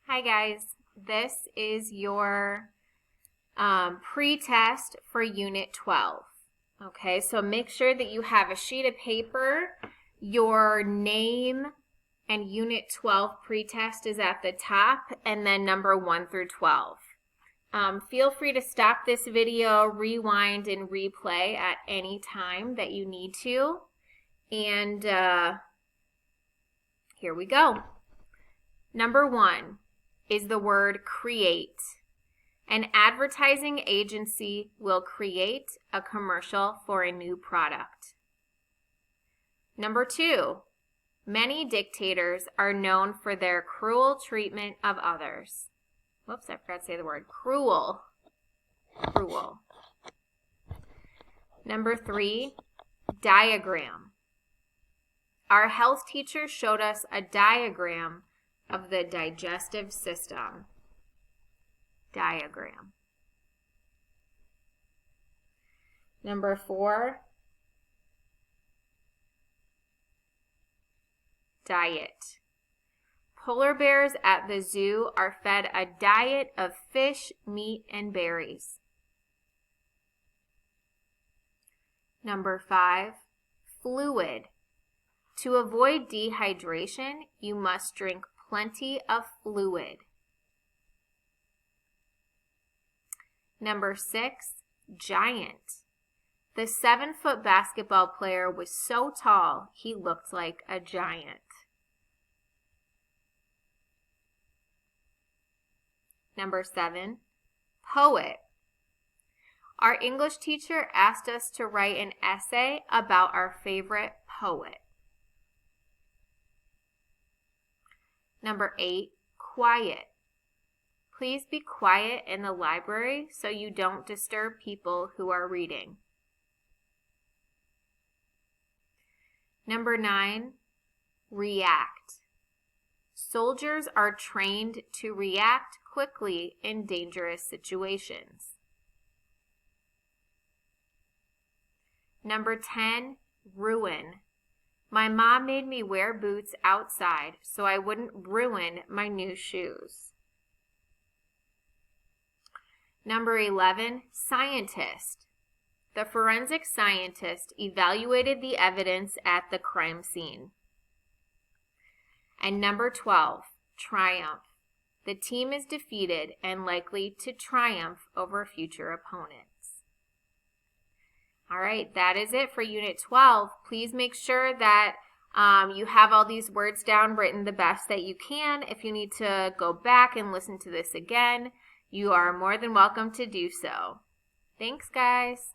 Hi guys, this is your pre-test for Unit 12. Okay, so make sure that you have a sheet of paper. Your name and Unit 12 pre-test is at the top, and then number 1 through 12. Feel free to stop this video, rewind, and replay at any time that you need to. And here we go. Number 1 is the word create. An advertising agency will create a commercial for a new product. Number 2, many dictators are known for their cruel treatment of others. Whoops, I forgot to say the word cruel. Cruel. Number 3, diagram. Our health teacher showed us a diagram of the digestive system. Diagram. Number 4, diet. Polar bears at the zoo are fed a diet of fish, meat, and berries. Number 5, fluid. To avoid dehydration, you must drink plenty of fluid. Number 6, giant. The 7-foot basketball player was so tall, he looked like a giant. Number 7, poet. Our English teacher asked us to write an essay about our favorite poet. Number 8, quiet. Please be quiet in the library so you don't disturb people who are reading. Number 9, react. Soldiers are trained to react quickly in dangerous situations. Number 10, ruin. My mom made me wear boots outside so I wouldn't ruin my new shoes. Number 11, scientist. The forensic scientist evaluated the evidence at the crime scene. And number 12, triumph. The team is defeated and likely to triumph over future opponents. All right, that is it for Unit 12. Please make sure that you have all these words down, written the best that you can. If you need to go back and listen to this again, you are more than welcome to do so. Thanks, guys.